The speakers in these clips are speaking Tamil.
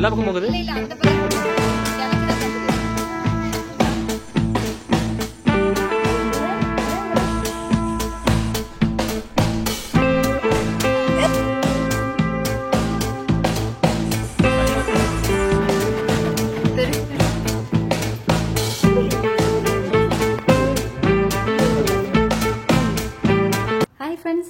எல்லா பக்கம் போகுது.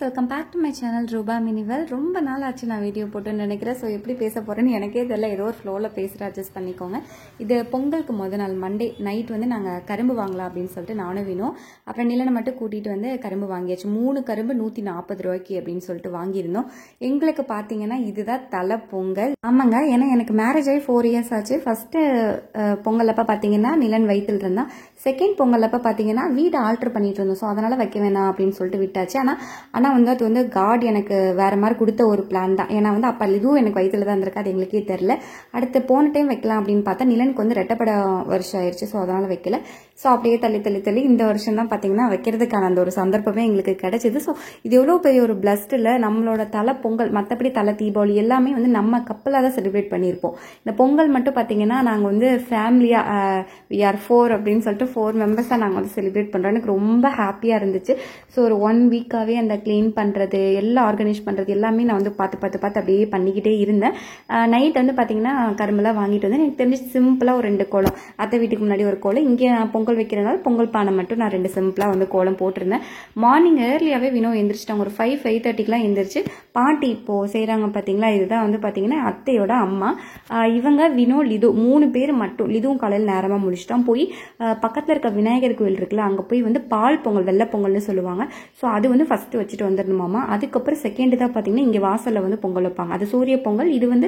Welcome back to my channel Rupa மினிவல். ரொம்ப நாள் ஆச்சு நான் வீடியோ போட்டுன்னு நினைக்கிறேன். ஸோ எப்படி பேச போகிறேன்னு எனக்கே தெரியல, ஏதோ ஒரு ஃப்ளோவில் பேசுகிற அட்ஜஸ்ட் பண்ணிக்கோங்க. இது பொங்கலுக்கு முதல் நாள் மண்டே நைட் வந்து நாங்கள் கரும்பு வாங்கலாம் அப்படின்னு சொல்லிட்டு நானும் வேணும் அப்புறம் நிலனை மட்டும் கூட்டிகிட்டு வந்து கரும்பு வாங்கியாச்சு. 3 கரும்பு 140 ரூபாய்க்கு அப்படின்னு சொல்லிட்டு வாங்கியிருந்தோம். எங்களுக்கு பார்த்தீங்கன்னா இதுதான் தலை பொங்கல். ஆமாங்க, ஏன்னா எனக்கு மேரேஜ் ஆகி 4 இயர்ஸ் ஆச்சு. ஃபஸ்ட்டு பொங்கல் அப்போ பார்த்தீங்கன்னா நிலன் வயிற்றில் இருந்தான். செகண்ட் பொங்கல் அப்போ பார்த்தீங்கன்னா வீடு ஆல்ட்ரு பண்ணிட்டு இருந்தோம். ஸோ அதனால் வைக்க வேணாம் அப்படின்னு சொல்லிட்டு விட்டாச்சு. ஆனால் வந்து அது வந்து காட் எனக்கு வேற மாதிரி கொடுத்த ஒரு பிளான் தான். ஏன்னா வந்து அப்போ இதுவும் எனக்கு வயிற்றுல தான் இருந்திருக்கு, அது எங்களுக்கே தெரில. அடுத்து போன டைம் வைக்கலாம் அப்படின்னு பார்த்தா நிலனுக்கு வந்து ரெட்டப்பட வருஷம் ஆயிடுச்சு. ஸோ அதனால் வைக்கல. ஸோ அப்படியே தள்ளி இந்த வருஷம் தான் பார்த்தீங்கன்னா வைக்கிறதுக்கான அந்த ஒரு சந்தர்ப்பமே எங்களுக்கு கிடைச்சிது. ஸோ இது எவ்வளோ பெரிய ஒரு பிளஸ்ட் இல்லை. நம்மளோட தலை பொங்கல் மற்றபடி தலை தீபாவளி எல்லாமே வந்து நம்ம கப்பலாக தான் செலிப்ரேட் பண்ணியிருப்போம். இந்த பொங்கல் மட்டும் பார்த்தீங்கன்னா நாங்கள் வந்து ஃபேமிலியாக we are 4 அப்படின்னு சொல்லிட்டு 4 மெம்பர்ஸாக நாங்கள் வந்து செலிப்ரேட் பண்ணுறோம். எனக்கு ரொம்ப ஹாப்பியாக இருந்துச்சு. ஸோ ஒரு 1 வீக்காகவே அந்த க்ளீன் பண்ணுறது எல்லாம் ஆர்கனைஸ் பண்ணுறது எல்லாமே நான் வந்து பார்த்து அப்படியே பண்ணிக்கிட்டே இருந்தேன். நைட் வந்து பார்த்தீங்கன்னா கரும்பெல்லாம் வாங்கிட்டு வந்து எனக்கு தெரிஞ்சு சிம்பிளாக ஒரு 2 கோலம், அத்தை வீட்டுக்கு முன்னாடி ஒரு கோலம், இங்கே நான் பொங்கல் வைக்கிறதுனால பொங்கல் பானை மட்டும் நான் 2 சிம்பிளாக வந்து கோலம் போட்டிருந்தேன். மார்னிங் ஏர்லியாகவே வினோ எந்திரிச்சிட்டாங்க. ஒரு 5:30க்கெலாம் எந்திரிச்சு பாட்டி இப்போது செய்கிறாங்க பார்த்தீங்களா. இதுதான் வந்து பார்த்தீங்கன்னா அத்தையோட அம்மா. இவங்க வினோ லிது 3 பேர் மட்டும். லிதுவும் காலையில் நேரமாக முடிச்சிட்டோம். போய் பக்கத்தில் இருக்க விநாயகர் கோயில் இருக்குல்ல, அங்கே போய் வந்து பால் பொங்கல் வெள்ளை பொங்கல்னு சொல்லுவாங்க. ஸோ அது வந்து ஃபஸ்ட்டு வச்சுட்டு வந்துடணுமாமா. அதுக்கப்புறம் செகண்ட் தான் பார்த்தீங்கன்னா இங்கே வாசலில் வந்து பொங்கல் வைப்பாங்க. அது சூரிய பொங்கல். இது வந்து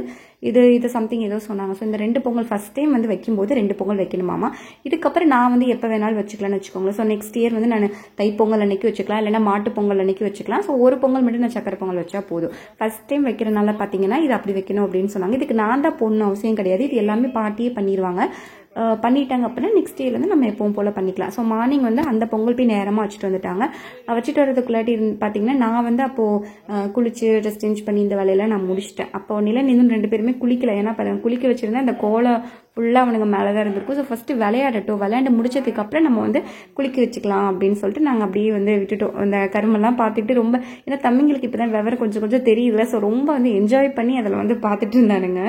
இது சம்திங் ஏதோ சொன்னாங்க. ஸோ இந்த 2 பொங்கல் ஃபஸ்ட் டைம் வந்து வைக்கும்போது 2 பொங்கல் வைக்கணுமாமா. இதுக்கப்புறம் நான் வந்து எப்போ வேணாலும் வச்சுக்கலாம்னு வச்சுக்கோங்களேன். ஸோ நெக்ஸ்ட் இயர் வந்து நான் தை பொங்கல் அன்னைக்கு வச்சுக்கலாம், இல்லைன்னா மாட்டு பொங்கல் அன்னைக்கு வச்சுக்கலாம். ஸோ ஒரு பொங்கல் மட்டும் நான் சக்கரை பொங்கல் வச்சா போதும். ஃபர்ஸ்ட் டைம் வைக்கிறனால பார்த்தீங்கன்னா இது அப்படி வைக்கணும் அப்படின்னு சொன்னாங்க. இதுக்கு நான் தான் போடணும் அவசியம் கிடையாது. இது எல்லாமே பாட்டியே பண்ணிடுவாங்க. பண்ணிட்டாங்க அப்படின்னா நெக்ஸ்ட் இயர்லேருந்து நம்ம எப்பவும் போல் பண்ணிக்கலாம். ஸோ மார்னிங் வந்து அந்த பொங்கல் போய் நேரமாக வச்சுட்டு வந்துட்டாங்க. வச்சுட்டு வரதுக்குள்ளாட்டி பார்த்தீங்கன்னா நான் வந்து அப்போது குளிச்சு ட்ரெஸ் சேஞ்ச் பண்ணி இந்த வேலையெல்லாம் நான் முடிச்சிட்டேன். அப்போ நிலன் இன்னும் 2 பேருமே குளிக்கல. ஏன்னா குளிக்க வச்சுருந்தேன். அந்த கோலம் ஃபுல்லாக அவனுங்க மேலே தான் இருந்திருக்கும். ஸோ ஃபஸ்ட்டு விளையாண்டு முடிச்சதுக்கப்புறம் நம்ம வந்து குளிக்க வச்சுக்கலாம் அப்படின்னு சொல்லிட்டு நாங்கள் அப்படியே வந்து விட்டுட்டோம். அந்த கருமெல்லாம் பார்த்துட்டு ரொம்ப, ஏன்னா தம்பிங்களுக்கு இப்போ தான் விவரம் கொஞ்சம் தெரியல. ஸோ ரொம்ப வந்து என்ஜாய் பண்ணி அதில் வந்து பார்த்துட்டு இருந்தானுங்க.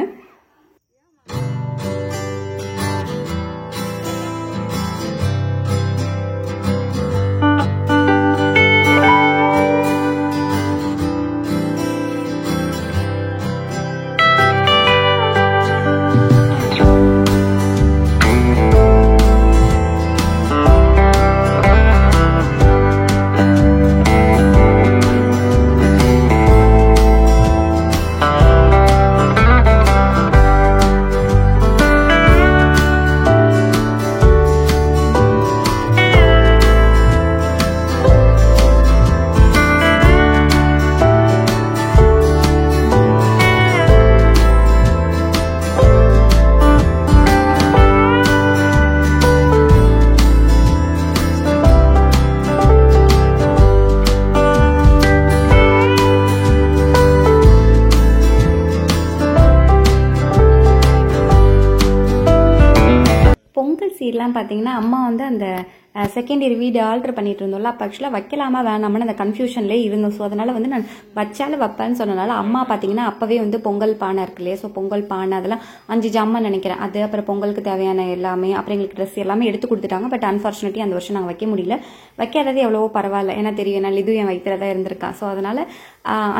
சீர்லாம் பார்த்தீங்கன்னா அம்மா வந்து அந்த செகண்ட் இயர் வீடு ஆல்ட்ரு பண்ணிட்டு இருந்தோம்ல, அப்போ ஆக்சுவலாக வைக்கலாமா வேணாமனு அந்த கன்ஃபியூஷன்லேயே இருந்தோம். ஸோ அதனால் வந்து நான் வச்சாலும் வைப்பேன்னு சொன்னனால அம்மா பார்த்தீங்கன்னா அப்போவே வந்து பொங்கல் பானை இருக்கு இல்லையா. ஸோ பொங்கல் பானை அதெல்லாம் 5 ஜாமான் நினைக்கிறேன். அது அப்புறம் பொங்கலுக்கு தேவையான எல்லாமே, அப்புறம் எங்களுக்கு ட்ரெஸ் எல்லாமே எடுத்து கொடுத்துட்டாங்க. பட் அன்ஃபார்ச்சுனேட்லி அந்த வருஷம் நாங்கள் வைக்க முடியல. வைக்காதது எவ்வளவோ பரவாயில்ல, ஏன்னா தெரியும் நான் இது என் வயிற்றுல தான் இருந்திருக்கான். ஸோ அதனால்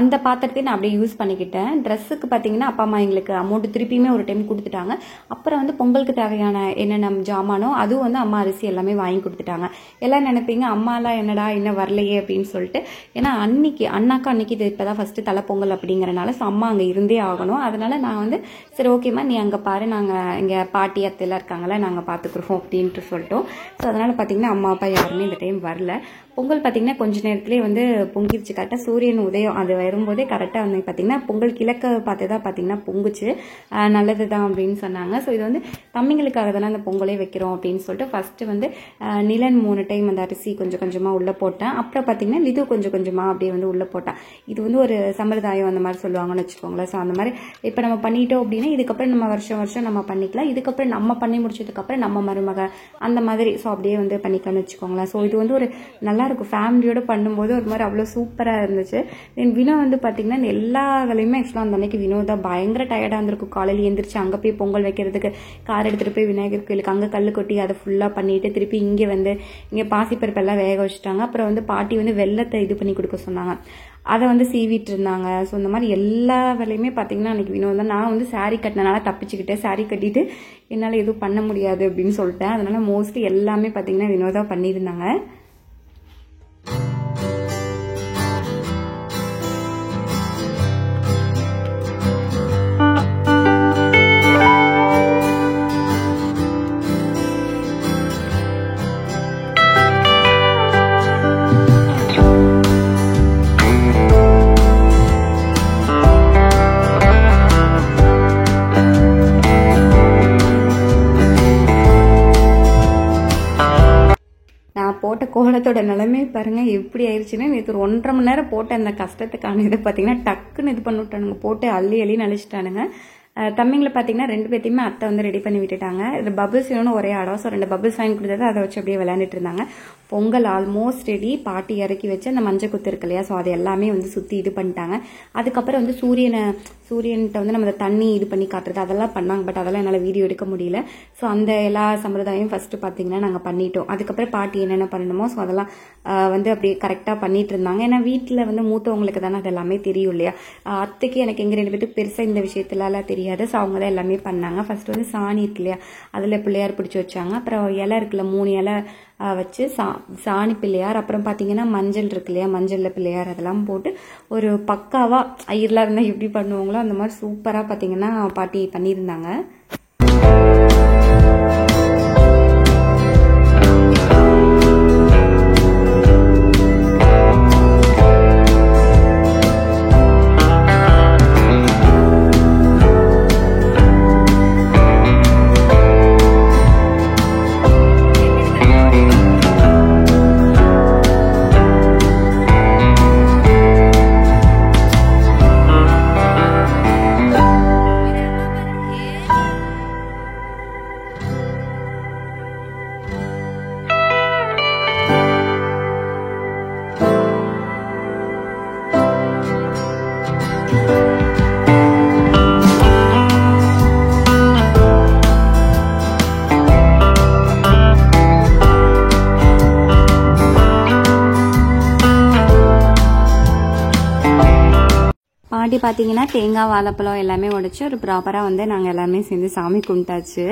அந்த பாத்திரத்தையும் நான் அப்படியே யூஸ் பண்ணிக்கிட்டேன். ட்ரெஸ்ஸுக்கு பார்த்தீங்கன்னா அப்பா அம்மா எங்களுக்கு அமௌண்ட் திருப்பியுமே ஒரு டைம் கொடுத்துட்டாங்க. அப்புறம் வந்து பொங்கலுக்கு தேவையான என்னென்ன ஜாமானோ அதுவும் வந்து அம்மா அரிசி எல்லாமே வாங்கி கொடுத்துட்டாங்க. எல்லாம் நினைப்பீங்க அம்மாலாம் என்னடா இன்னும் வரலையே அப்படின்னு சொல்லிட்டு. ஏன்னா அண்ணாக்கா அன்னைக்கு இது இப்போதான் ஃபஸ்ட்டு தலை பொங்கல் அப்படிங்கிறனால ஸோ அம்மா அங்கே இருந்தே ஆகணும். அதனால நான் வந்து சரி ஓகேம்மா நீ அங்கே பாரு, நாங்கள் இங்கே பாட்டி அத்தையெல்லாம் இருக்காங்களா நாங்கள் பார்த்துக்குறோம் அப்படின்ட்டு சொல்லிட்டோம். ஸோ அதனால் பார்த்தீங்கன்னா அம்மா அப்பா யாருமே இந்த டைம் வரல. பொங்கல் பார்த்திங்கன்னா கொஞ்ச நேரத்துலேயே வந்து பொங்கிருச்சு. கரெக்டாக சூரியன் உதயம் அது வரும்போதே கரெக்டாக வந்து பார்த்திங்கன்னா பொங்கல் கிழக்க பார்த்து தான் பார்த்திங்கன்னா பொங்குச்சு. நல்லது தான் அப்படின்னு சொன்னாங்க. ஸோ இது வந்து தம்பிங்களுக்காக தானே அந்த பொங்கலே வைக்கிறோம் அப்படின்னு சொல்லிட்டு ஃபஸ்ட்டு வந்து நிலன் 3 டைம் அந்த அரிசி கொஞ்சம் கொஞ்சமாக உள்ளே போட்டேன். அப்புறம் பார்த்திங்கன்னா லிது கொஞ்சம் கொஞ்சமாக அப்படியே வந்து உள்ளே போட்டேன். இது வந்து ஒரு சம்பிரதாயம் அந்த மாதிரி சொல்லுவாங்கன்னு வச்சுக்கோங்களேன். ஸோ அந்த மாதிரி இப்போ நம்ம பண்ணிட்டோம் அப்படின்னா இதுக்கப்புறம் நம்ம வருஷம் வருஷம் நம்ம பண்ணிக்கலாம். இதுக்கப்புறம் நம்ம பண்ணி முடிச்சதுக்கப்புறம் நம்ம மருமக அந்த மாதிரி ஸோ அப்படியே வந்து பண்ணிக்கலாம்னு வச்சுக்கோங்களேன். ஸோ இது வந்து ஒரு நல்லாயிருக்கும். ஃபேமிலியோடு பண்ணும்போது ஒரு மாதிரி அவ்வளோ சூப்பராக இருந்துச்சு. தென் வினோ வந்து பார்த்திங்கன்னா இந்த எல்லா வேலையுமே ஆக்சுவலாக அந்த அன்னைக்கு வினோ தான் பயங்கர டயர்டாக இருந்திருக்கும். காலையில் எழுந்திரிச்சு அங்கே போய் பொங்கல் வைக்கிறதுக்கு கார் எடுத்துகிட்டு போய் விநாயகர் கோயிலுக்கு அங்கே கல் கொட்டி அதை ஃபுல்லாக பண்ணிவிட்டு திருப்பி இங்கே வந்து இங்கே பாசிப்பருப்பெல்லாம் வேக வச்சுட்டாங்க. அப்புறம் வந்து பாட்டி வந்து வெள்ளத்தை இது பண்ணி கொடுக்க சொன்னாங்க. அதை வந்து சீவிட்டு இருந்தாங்க. ஸோ இந்த மாதிரி எல்லா வேலையுமே பார்த்திங்கன்னா அன்றைக்கி வினோ தான். நான் வந்து சாரீ கட்டினனால தப்பிச்சுக்கிட்டேன். சாரீ கட்டிட்டு என்னால் எதுவும் பண்ண முடியாது அப்படின்னு சொல்லிட்டேன். அதனால் மோஸ்ட்லி எல்லாமே பார்த்திங்கன்னா வினோ தான் பண்ணியிருந்தாங்க. போட்ட கோலத்தோட நிலைமை பாருங்கள் எப்படி ஆயிடுச்சுன்னா, நேற்று ஒரு 1.5 மணி நேரம் போட்ட அந்த கஷ்டத்துக்கான இதை பார்த்தீங்கன்னா டக்குன்னு இது பண்ணி விட்டானுங்க. போட்டு அள்ளி நழிச்சிட்டானுங்க. தம்பிங்களை பார்த்தீங்கன்னா 2 பேர்த்தையுமே அத்தை வந்து ரெடி பண்ணி விட்டுட்டாங்க. இது பபிள்ஸ் வேணும்னு ஒரே ஆடம். ஸோ 2 பபிள்ஸ் வாங்கி கொடுத்தது அதை வச்சு அப்படியே விளையாண்டுட்டு இருந்தாங்க. Pongal almost ready. பாட்டி இறக்கி வச்சு அந்த மஞ்சள் குத்து இருக்கு இல்லையா, ஸோ அது எல்லாமே வந்து சுற்றி இது பண்ணிட்டாங்க. அதுக்கப்புறம் வந்து சூரியன்கிட்ட வந்து நம்ம தண்ணி இது பண்ணி காட்டுறது அதெல்லாம் பண்ணாங்க. பட் அதெல்லாம் என்னால் வீடியோ எடுக்க முடியல. ஸோ அந்த எல்லா சம்பிரதாயம் ஃபஸ்ட்டு பார்த்தீங்கன்னா நாங்கள் பண்ணிட்டோம். அதுக்கப்புறம் பாட்டி என்னென்ன பண்ணணுமோ ஸோ அதெல்லாம் வந்து அப்படியே கரெக்டாக பண்ணிட்டு இருந்தாங்க. ஏன்னா வீட்டில் வந்து மூத்தவங்களுக்கு தானே அது எல்லாமே தெரியும் இல்லையா. அத்தைக்கு எனக்கு எங்கள் 2 பேருக்கு பெருசாக இந்த விஷயத்துலலாம் தெரியாது. ஸோ அவங்க தான் எல்லாமே பண்ணாங்க. ஃபஸ்ட்டு வந்து சாணி இருக்கு இல்லையா, அதில் பிள்ளையார் பிடிச்சி வச்சாங்க. அப்புறம் இலை இருக்குல்ல 3 இலை வச்சு சாணி பிள்ளையார். அப்புறம் பார்த்தீங்கன்னா மஞ்சள் இருக்கு இல்லையா, மஞ்சளில் பிள்ளையார் அதெல்லாம் போட்டு ஒரு பக்காவாக ஐயர்லாம் இருந்தால் எப்படி பண்ணுவாங்களோ அந்த மாதிரி சூப்பராக பார்த்தீங்கன்னா பாட்டி பண்ணியிருந்தாங்க. பாட்டி பார்த்தீங்கன்னா தேங்காய் வாழைப்பழம் எல்லாமே உடைச்சு ஒரு ப்ராப்பராக வந்து நாங்கள் எல்லாமே சேர்ந்து சாமி கும்பிட்டாச்சு.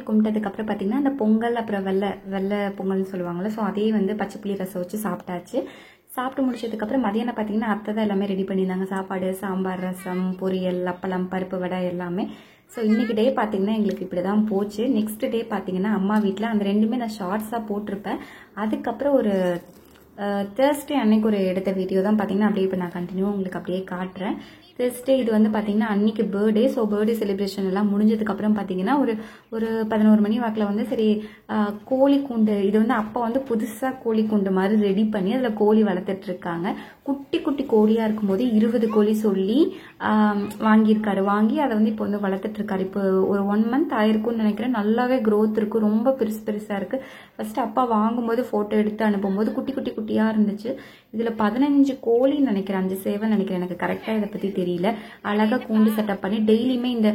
சாமியை கும்பிட்டதுக்கப்புறம் பார்த்தீங்கன்னா அந்த பொங்கல் அப்புறம் வெள்ளை பொங்கல்னு சொல்லுவாங்கள்ல, ஸோ அதே வந்து பச்சை புளி ரசம் வச்சு சாப்பிட்டாச்சு. சாப்பிட்டு முடிச்சதுக்கப்புறம் மதியானம் பார்த்தீங்கன்னா அத்தை தான் எல்லாமே ரெடி பண்ணியிருந்தாங்க. சாப்பாடு, சாம்பார், ரசம், பொரியல், அப்பளம், பருப்பு வடை எல்லாமே. ஸோ இன்றைக்கி டே பார்த்தீங்கன்னா எங்களுக்கு இப்படி தான் போச்சு. நெக்ஸ்ட் டே பார்த்தீங்கன்னா அம்மா வீட்டில் அந்த ரெண்டுமே நான் ஷார்ட்ஸாக போட்டிருப்பேன். அதுக்கப்புறம் ஒரு தேர்ஸ்டே அன்னைக்கு ஒரு எடுத்த வீடியோ தான் பார்த்தீங்கன்னா அப்படியே இப்போ நான் கண்டினியூ உங்களுக்கு அப்படியே காட்டுறேன். தேர்ஸ்டே இது வந்து பார்த்தீங்கன்னா அன்றைக்கி பர்த்டே. ஸோ பர்த்டே செலிப்ரேஷன் எல்லாம் முடிஞ்சதுக்கப்புறம் பார்த்தீங்கன்னா ஒரு 11 மணி வாக்கில் வந்து சரி கோழி கூண்டு, இது வந்து அப்பா வந்து புதுசாக கோழி கூண்டு மாதிரி ரெடி பண்ணி அதில் கோழி வளர்த்துட்டு இருக்காங்க. குட்டி குட்டி கோழியாக இருக்கும்போது 20 கோழி சொல்லி வாங்கியிருக்காரு. வாங்கி அதை வந்து இப்போ வந்து வளர்த்துட்டு இருக்காரு. இப்போ ஒரு 1 மந்த் ஆயிருக்கும்னு நினைக்கிறேன். நல்லாவே க்ரோத் இருக்குது, ரொம்ப பெருசாக இருக்குது. ஃபர்ஸ்ட் அப்பா வாங்கும்போது ஃபோட்டோ எடுத்து அனுப்பும்போது குட்டி குட்டி குட்டியாக இருந்துச்சு. இதில் 15 கோழின்னு நினைக்கிறேன், 5 சேவல் நினைக்கிறேன், எனக்கு கரெக்டாக இதை பற்றி தெரியல. அழகாக கூண்டு செட்டப் பண்ணி டெய்லியுமே இந்த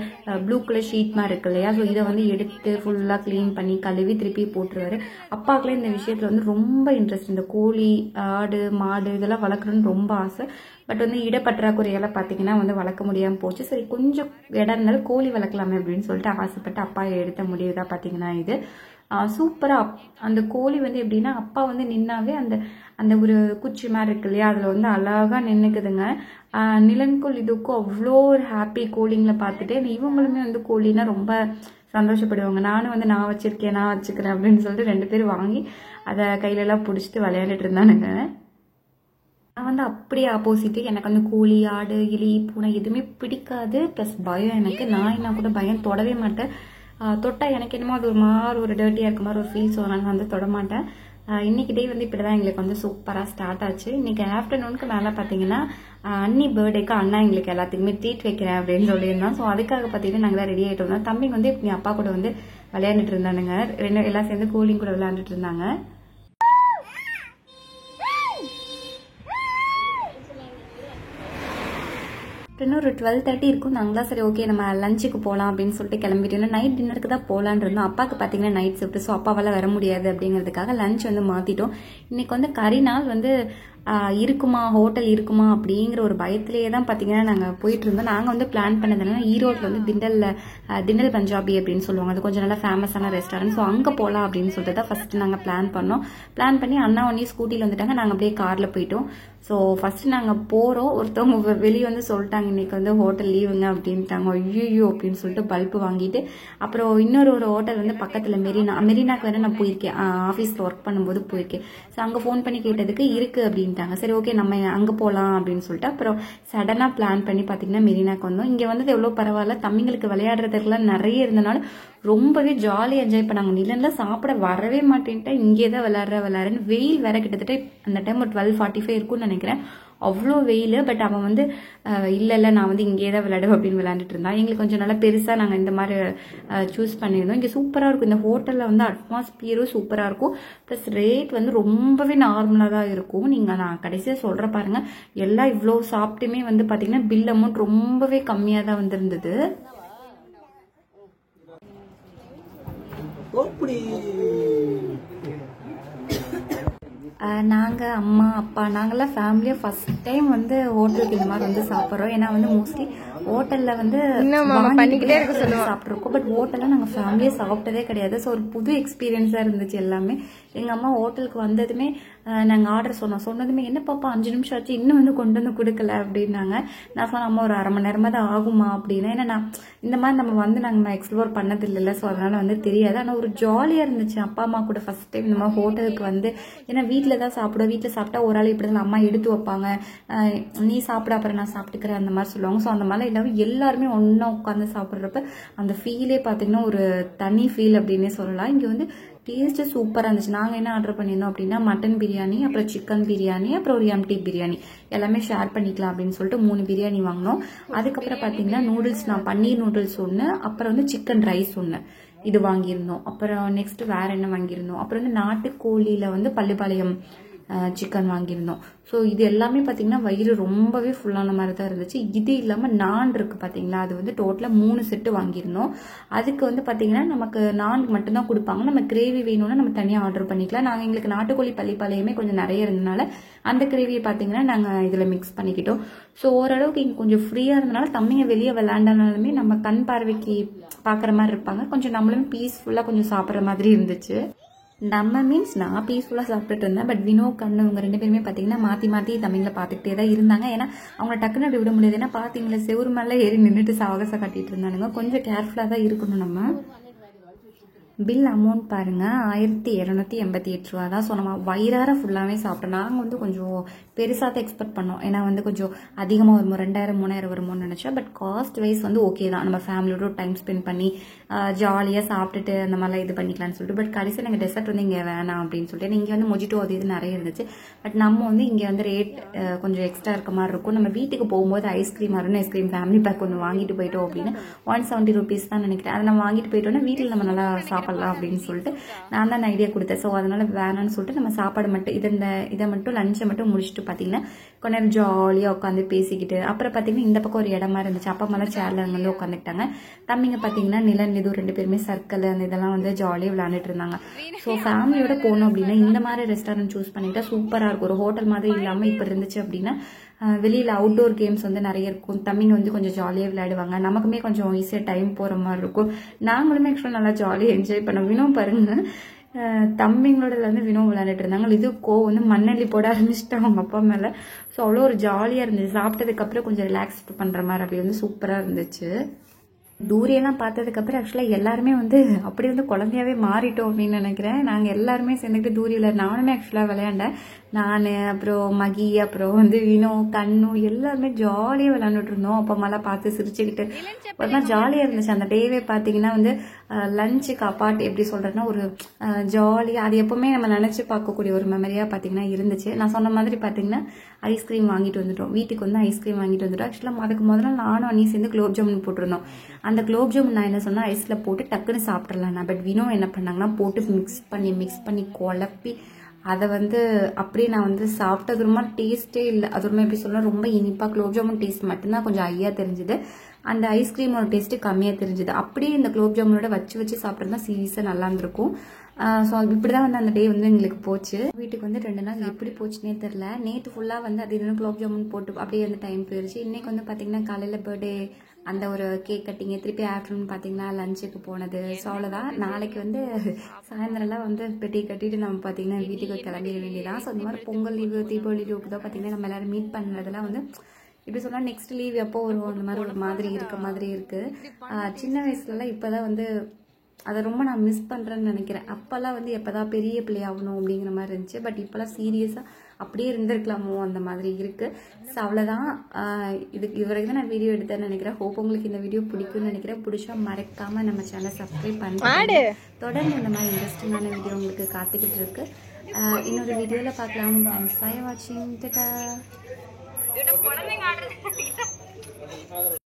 ப்ளூ கலர் ஷீட் மாதிரி இருக்கு இல்லையா, ஸோ இதை வந்து எடுத்து ஃபுல்லாக க்ளீன் பண்ணி கழுவி திருப்பி போட்டுருவாரு. அப்பாவுக்குலாம் இந்த விஷயத்தில் வந்து ரொம்ப இன்ட்ரெஸ்ட். இந்த கோழி, ஆடு, மாடு இதெல்லாம் வளர்க்குறோன்னு ரொம்ப ஆசை. பட் வந்து இடப்பற்றாக்குறையால் பார்த்தீங்கன்னா வந்து வளர்க்க முடியாமல் போச்சு. சரி கொஞ்சம் இடம் இருந்தாலும் கோழி வளர்க்கலாமே அப்படின்னு சொல்லிட்டு ஆசைப்பட்டு அப்பா எடுத்த முடிவு தான் பார்த்தீங்கன்னா இது. சூப்பராக அந்த கோழி வந்து எப்படின்னா அப்பா வந்து நின்னாவே அந்த ஒரு குச்சி மாதிரி இருக்கு இல்லையா, அதில் வந்து அழகாக நின்றுக்குதுங்க. நிலன்கோள் இதுக்கும் அவ்வளோ ஒரு ஹாப்பி கோழிங்களை பார்த்துட்டு. இவங்களுமே வந்து கோழின்னா ரொம்ப சந்தோஷப்படுவாங்க. நானும் வந்து நான் வச்சுக்கிறேன் அப்படின்னு சொல்லிட்டு 2 பேர் வாங்கி அதை கையிலலாம் பிடிச்சிட்டு விளையாண்டுட்டு இருந்தானுங்க. நான் வந்து அப்படியே ஆப்போசிட்டு. எனக்கு வந்து கோழி, ஆடு, எலி, பூனை எதுவுமே பிடிக்காது. ப்ளஸ் பயம் எனக்கு. நாய்னா கூட பயம், தொடவே மாட்டேன். தொட்டா எனக்கு என்னமோ அது ஒரு மாதிரி ஒரு டர்ட்டியாக இருக்க மாதிரி ஒரு ஃபீல். ஸோ நான் வந்து தொடமாட்டேன். இன்னைக்கு டே வந்து இப்படி தான் எங்களுக்கு வந்து சூப்பராக ஸ்டார்ட் ஆச்சு. இன்னைக்கு ஆஃப்டர்நூனுக்கு மேலே பார்த்தீங்கன்னா அண்ணி பர்த்டேக்கு அண்ணா எங்களுக்கு எல்லாத்துக்குமே ட்ரீட் வைக்கிறேன் அப்படின்னு சொல்லியிருந்தோம். ஸோ அதுக்காக பார்த்தீங்கன்னா நாங்களாம் ரெடி ஆகிட்டு வந்தோம். தம்பி வந்து இப்படி அப்பா கூட வந்து விளையாண்டுட்டு இருந்தானுங்க. எல்லாம் சேர்ந்து கூலிங் கூட விளையாண்டுட்டு இருந்தாங்க. இன்னும் ஒரு 12:30 இருக்கும். நாங்களா சரி ஓகே நம்ம லஞ்சுக்கு போகலாம் அப்படின்னு சொல்லிட்டு கிளம்பிட்டோம். நைட் டின்னருக்கு தான் போகலான்னு இருந்தோம். அப்பாவுக்கு பார்த்தீங்கன்னா நைட் ஷிஃப்ட், ஸோ அப்பாவால் வர முடியாது அப்படிங்கிறதுக்காக லஞ்ச் வந்து மாற்றிட்டோம். இன்னைக்கு வந்து கறி நாள் வந்து இருக்குமா, ஹோட்டல் இருக்குமா அப்படிங்கிற ஒரு பயத்திலேயே தான் பார்த்தீங்கன்னா நாங்கள் போயிட்டு இருந்தோம். நாங்கள் வந்து பிளான் பண்ணதுனால ஈரோட்டில் வந்து திண்டல் பஞ்சாபி அப்படின்னு சொல்லுவாங்க, அது கொஞ்சம் நல்லா ஃபேமஸான ரெஸ்டாரண்ட். ஸோ அங்கே போகலாம் அப்படின்னு சொல்லிட்டு தான் ஃபர்ஸ்ட் நாங்கள் பிளான் பண்ணோம். பிளான் பண்ணி அண்ணா ஒன்னே ஸ்கூட்டியில் வந்துட்டாங்க, நாங்கள் அப்படியே காரில் போயிட்டோம். ஸோ ஃபர்ஸ்ட் நாங்கள் போகிறோம், ஒருத்தவங்க வெளியே வந்து சொல்லிட்டாங்க இன்னைக்கு வந்து ஹோட்டல் லீவுங்க அப்படின்ட்டாங்க. ஐயோ அப்படின்னு சொல்லிட்டு பல்பு வாங்கிட்டு அப்புறம் இன்னொரு ஹோட்டல் வந்து பக்கத்தில் மெரினாக்கு வேணால் நான் போயிருக்கேன், ஆஃபீஸில் ஒர்க் பண்ணும்போது போயிருக்கேன். ஸோ அங்கே ஃபோன் பண்ணி கேட்டதுக்கு இருக்குது அப்படின்ட்டாங்க. சரி ஓகே நம்ம அங்கே போகலாம் அப்படின்னு சொல்லிட்டு அப்புறம் சடனாக பிளான் பண்ணி பார்த்தீங்கன்னா மெரினாக்கு வந்தோம். இங்கே வந்தது எவ்வளோ பரவாயில்ல, தம்பிங்களுக்கு விளையாடுறதுக்கெல்லாம் நிறைய இருந்தனால ரொம்பவே ஜாலியாக என்ஜாய் பண்ணாங்க. நிலன்லாம் சாப்பிட வரவே மாட்டேன்ட்டேன், இங்கே தான் விளையாடுறேன்னு. வெயில் வேற கிட்டத்தட்ட அந்த டைம் ஒரு 12:45 இருக்கும்னு நினைக்கிறேன், அவ்வளோ வெயில். பட் அவன் வந்து இல்லை நான் வந்து இங்கே தான் விளையாடுவேன் அப்படின்னு விளையாண்டுட்டு இருந்தான். எங்களுக்கு கொஞ்சம் நல்லா பெருசாக நாங்கள் இந்த மாதிரி சூஸ் பண்ணியிருந்தோம். இங்கே சூப்பராக இருக்கும். இந்த ஹோட்டலில் வந்து அட்மாஸ்பியரும் சூப்பராக இருக்கும். ப்ளஸ் ரேட் வந்து ரொம்பவே நார்மலாக தான் இருக்கும். நான் கடைசியாக சொல்கிற பாருங்கள், எல்லாம் இவ்வளோ சாப்பிட்டுமே வந்து பார்த்தீங்கன்னா பில் அமௌண்ட் ரொம்பவே கம்மியாக தான் வந்துருந்தது. நாங்கள் அம்மா அப்பா நாங்கள்லாம் ஃபேமிலியாக ஃபர்ஸ்ட் டைம் வந்து ஹோட்டலுக்கு இந்த மாதிரி வந்து சாப்பிட்றோம். ஏன்னா வந்து மோஸ்ட்லி ஹோட்டலில் வந்து சாப்பிட்ருக்கோம், பட் ஹோட்டலில் நாங்கள் ஃபேமிலியாக சாப்பிட்டதே கிடையாது. ஸோ ஒரு புது எக்ஸ்பீரியன்ஸாக இருந்துச்சு எல்லாமே. எங்கள் அம்மா ஹோட்டலுக்கு வந்ததுமே நாங்கள் ஆர்டர் சொன்னதுமே என்ன பாப்பா 5 நிமிஷம் ஆச்சு இன்னும் வந்து கொண்டு வந்து கொடுக்கல அப்படின்னாங்க. நான் சொன்னேன் அம்மா ஒரு 1/2 மணி நேரமாக தான் ஆகுமா அப்படின்னா. ஏன்னா நான் இந்த மாதிரி நம்ம வந்து நாங்கள் எக்ஸ்ப்ளோர் பண்ணது இல்லைல்ல, ஸோ அதனால் வந்து தெரியாது. ஆனால் ஒரு ஜாலியாக இருந்துச்சு அப்பா அம்மா கூட ஃபர்ஸ்ட் டைம் இந்த மாதிரி ஹோட்டலுக்கு வந்து. ஏன்னா வீட்டில் தான் சாப்பிடுவோம், வீட்டில் சாப்பிட்டா ஒரு ஆள் இப்படி தான் அம்மா எடுத்து வைப்பாங்க, நீ சாப்பிட அப்புறம் நான் சாப்பிட்டுக்கிறேன் அந்த மாதிரி சொல்லுவாங்க. ஸோ அந்த மாதிரி இல்லாமல் எல்லாருமே ஒன்றா உட்காந்து சாப்பிட்றப்ப அந்த ஃபீலே பார்த்தீங்கன்னா ஒரு தனி ஃபீல் அப்படின்னே சொல்லலாம். இங்கே வந்து டேஸ்ட்டு சூப்பராக இருந்துச்சு. நாங்கள் என்ன ஆர்டர் பண்ணியிருந்தோம் அப்படின்னா மட்டன் பிரியாணி, அப்புறம் சிக்கன் பிரியாணி, அப்புறம் ஒரு எம்டி பிரியாணி எல்லாமே ஷேர் பண்ணிக்கலாம் அப்படின்னு சொல்லிட்டு 3 பிரியாணி வாங்கினோம். அதுக்கப்புறம் பார்த்தீங்கன்னா நூடுல்ஸ், நான் பன்னீர் நூடுல்ஸ் ஒன்று, அப்புறம் வந்து சிக்கன் ரைஸ் ஒன்று இது வாங்கியிருந்தோம். அப்புறம் நெக்ஸ்ட் வேற என்ன வாங்கியிருந்தோம், அப்புறம் வந்து நாட்டுக்கோழியில் வந்து பள்ளிப்பாளையம் சிக்கன் வாங்கியிருந்தோம். ஸோ இது எல்லாமே பார்த்தீங்கன்னா வயிறு ரொம்பவே ஃபுல்லான மாதிரி தான் இருந்துச்சு. இது இல்லாமல் நான் இருக்குது பார்த்தீங்களா, அது வந்து டோட்டலாக 3 செட்டு வாங்கியிருந்தோம். அதுக்கு வந்து பார்த்தீங்கன்னா நமக்கு நான் மட்டும்தான் கொடுப்பாங்க. நம்ம கிரேவி வேணும்னா நம்ம தனியாக ஆர்டர் பண்ணிக்கலாம். நாங்கள் எங்களுக்கு நாட்டுக்கோழி பள்ளிப்பாளையமே கொஞ்சம் நிறைய இருந்தனால அந்த கிரேவியை பார்த்தீங்கன்னா நாங்கள் இதில் மிக்ஸ் பண்ணிக்கிட்டோம். ஸோ ஓரளவுக்கு இங்கே கொஞ்சம் ஃப்ரீயாக இருந்தனால தம்பிங்க வெளியே விளையாண்டாலுமே நம்ம கண் பார்வைக்கு பார்க்குற மாதிரி இருப்பாங்க. கொஞ்சம் நம்மளும் பீஸ்ஃபுல்லாக கொஞ்சம் சாப்பிட்ற மாதிரி இருந்துச்சு. நம்ம மீன்ஸ் நான் பீஸ்ஃபுல்லாக சாப்பிட்டுட்டு இருந்தேன். பட் வினோ கண்ணு இவங்க 2 பேருமே பார்த்தீங்கன்னா மாற்றி மாற்றி தமிழில் பார்த்துக்கிட்டே தான் இருந்தாங்க. ஏன்னா அவங்க டக்குன்னு அப்படி விட முடியாது. ஏன்னா பார்த்தீங்களா செவுரு மேலே ஏறி நின்றுட்டு சாகசம் காட்டிட்டு இருந்தானுங்க. கொஞ்சம் கேர்ஃபுல்லாக தான் இருக்கணும் நம்ம. பில் அமௌண்ட் பாருங்கள் 1288 ரூபா தான். ஸோ நம்ம வயிறார ஃபுல்லாகவே சாப்பிட்டோம். நாங்கள் வந்து கொஞ்சம் பெருசாக தான் எக்ஸ்பெக்ட் பண்ணோம். ஏன்னா வந்து கொஞ்சம் அதிகமாக வருமோ 2000 3000 வருமோன்னு நினச்சோம். பட் காஸ்ட் வைஸ் வந்து ஓகே தான். நம்ம ஃபேமிலியோட டைம் ஸ்பெண்ட் பண்ணி ஜாலியாக சாப்பிட்டுட்டு அந்த மாதிரிலாம் இது பண்ணிக்கலாம்னு சொல்லிட்டு. பட் கடைசியில் நாங்கள் டெசர்ட் வந்து இங்கே வேணாம் அப்படின்னு சொல்லிட்டு இங்கே வந்து மொஜிட்டோ அது இது நிறைய இருந்துச்சு. பட் நம்ம வந்து இங்கே வந்து ரேட் கொஞ்சம் எக்ஸ்ட்ரா இருக்க மாதிரி இருக்கும். நம்ம வீட்டுக்கு போகும்போது ice cream Arun ice cream family pack ஒன்று வாங்கிட்டு போயிட்டோம் அப்படின்னு 170 rupees தான் நினைக்கிறேன். அதை நம்ம வாங்கிட்டு போயிட்டோம்னா வீட்டில் நம்ம நல்லா சாப்பிடலாம் அப்படின்னு சொல்லிட்டு நான் தான் ஐடியா கொடுத்தேன். ஸோ அதனால வேணான்னு சொல்லிட்டு நம்ம சாப்பாடு மட்டும் இதை மட்டும் லஞ்சை மட்டும் முடிச்சுட்டு பார்த்தீங்கன்னா கொஞ்ச நேரம் ஜாலியாக உட்காந்து பேசிக்கிட்டு அப்புறம் பார்த்தீங்கன்னா இந்த பக்கம் ஒரு இடமா இருந்துச்சு. அப்பா மேலே சேர்ல அங்கே உட்காந்துக்கிட்டாங்க. தம்பிங்க பார்த்தீங்கன்னா நிலன் இது 2 பேருமே சர்க்கிள் அந்த இதெல்லாம் வந்து ஜாலியாக விளையாண்டுட்டு இருந்தாங்க. ஸோ ஃபேமிலியோட போனோம் அப்படின்னா இந்த மாதிரி ரெஸ்டாரண்ட் சூஸ் பண்ணிட்டா சூப்பராக இருக்கும். ஒரு ஹோட்டல் மாதிரி இல்லாமல் இப்போ இருந்துச்சு அப்படின்னா வெளியில் அவுட்டோர் கேம்ஸ் வந்து நிறைய இருக்கும். தம்பிங்க வந்து கொஞ்சம் ஜாலியாக விளையாடுவாங்க. நமக்குமே கொஞ்சம் ஈஸியாக டைம் போகிற மாதிரி இருக்கும். நாங்களுமே ஆக்சுவலாக நல்லா ஜாலியாக என்ஜாய் பண்ணோம். வினோ பாருங்க தம்பிங்களோட வந்து வினோ விளையாண்டுட்டு இருந்தாங்க. இது வந்து மண்ணள்ளி போட ஆரம்பிச்சுட்டாங்க அவங்க அப்பா மேலே. ஸோ அவ்வளோ ஒரு ஜாலியாக இருந்துச்சு. சாப்பிட்டதுக்கப்புறம் கொஞ்சம் ரிலாக்ஸ் பண்ணுற மாதிரி அப்படி வந்து சூப்பராக இருந்துச்சு. தூரியெல்லாம் பார்த்ததுக்கப்புறம் ஆக்சுவலாக எல்லாருமே வந்து அப்படி வந்து குழந்தையாவே மாறிட்டோம் அப்படின்னு நினைக்கிறேன். நாங்கள் எல்லாருமே சேர்ந்துக்கிட்டு தூரியில் நானுமே ஆக்சுவலாக விளையாண்டேன். நான் அப்புறம் மகி அப்புறம் வந்து வினோ கண்ணு எல்லாருமே ஜாலியாக விளையாண்டுட்டு இருந்தோம். அப்பா அம்மாலாம் பார்த்து சிரிச்சுக்கிட்டு ஒரு நாள் ஜாலியாக இருந்துச்சு. அந்த டேவே பார்த்தீங்கன்னா வந்து லஞ்சுக்கு அப்பார்ட் எப்படி சொல்கிறேன்னா ஒரு ஜாலியாக அது எப்போவுமே நம்ம நினச்சி பார்க்கக்கூடிய ஒரு மெமரியாக பார்த்தீங்கன்னா இருந்துச்சு. நான் சொன்ன மாதிரி பார்த்தீங்கன்னா ஐஸ்கிரீம் வாங்கிட்டு வந்துட்டோம். வீட்டுக்கு வந்து ஐஸ்கிரீம் வாங்கிட்டு வந்துட்டோம். ஆக்சுவலாக அதுக்கு முதல்ல நானும் அண்ணி சேர்ந்து குலோப் ஜாமுன் போட்டிருந்தோம். அந்த குலோப் ஜாமுன் நான் என்ன சொன்னால் ஐஸில் போட்டு டக்குன்னு சாப்பிட்றலாம். பட் வினோ என்ன பண்ணாங்கன்னா போட்டு மிக்ஸ் பண்ணி குழப்பி அதை வந்து அப்படியே நான் வந்து சாப்பிட்டது ரொம்ப டேஸ்ட்டே இல்லை. அது ரொம்ப எப்படி சொல்லலாம் ரொம்ப இனிப்பாக குலோப் ஜாமுன் டேஸ்ட் மட்டும்தான் கொஞ்சம் ஐயா தெரிஞ்சுது. அந்த ஐஸ்கிரீமோட டேஸ்ட்டு கம்மியாக தெரிஞ்சுது. அப்படியே இந்த குலோப் ஜாமுனோட வச்சு சாப்பிட்றது தான் சீரியஸாக நல்லா இருந்திருக்கும். ஸோ இப்படி தான் வந்து அந்த டே வந்து எங்களுக்கு போச்சு. வீட்டுக்கு வந்து 2 நாள் எப்படி போச்சுன்னே தெரில. நேற்று ஃபுல்லாக வந்து அது இன்னும் குலோப் ஜாமுன் போட்டு அப்படியே அந்த டைம் போயிடுச்சு. இன்றைக்கி வந்து பார்த்திங்கன்னா காலையில் பர்த்டே அந்த ஒரு கேக் கட்டிங்க திருப்பி ஆஃப்டர்நூன் பார்த்தீங்கன்னா லஞ்சுக்கு போனது. ஸோ அவ்வளோதான். நாளைக்கு வந்து சாயந்தரம்லாம் வந்து பெட்டி கட்டிட்டு நம்ம பார்த்தீங்கன்னா வீட்டுக்கு கிளம்பிட வேண்டியதான். ஸோ இந்த மாதிரி பொங்கல் லீவு தீபாவளி லீவுக்கு தான் பார்த்தீங்கன்னா நம்ம எல்லோரும் மீட் பண்ணுறதுலாம் வந்து இப்படி சொன்னால் நெக்ஸ்ட் லீவ் எப்போ வரும் அந்த மாதிரி ஒரு மாதிரி இருக்க மாதிரி இருக்குது. சின்ன வயசுலலாம் இப்போ தான் வந்து அதை ரொம்ப நான் மிஸ் பண்ணுறேன்னு நினைக்கிறேன். அப்போல்லாம் வந்து எப்போதான் பெரிய பிள்ளை ஆகணும் அப்படிங்கிற மாதிரி இருந்துச்சு. பட் இப்போலாம் சீரியஸாக அப்படியே இருந்திருக்கலாமோ அந்த மாதிரி இருக்குது. ஸோ அவ்வளோதான். இது வரைக்கும் தான் நான் வீடியோ எடுத்தேன்னு நினைக்கிறேன். ஹோப் உங்களுக்கு இந்த வீடியோ பிடிக்கும்னு நினைக்கிறேன். பிடிச்சா மறக்காமல் நம்ம சேனலை சப்ஸ்கிரைப் பண்ணி தொடர்ந்து இந்த மாதிரி இன்ட்ரெஸ்டிங்கான வீடியோ உங்களுக்கு காத்துக்கிட்டு இருக்கு. இன்னொரு வீடியோவில் பார்க்கலாம். தேங்க்ஸ் ஃபார் வாட்சிங்.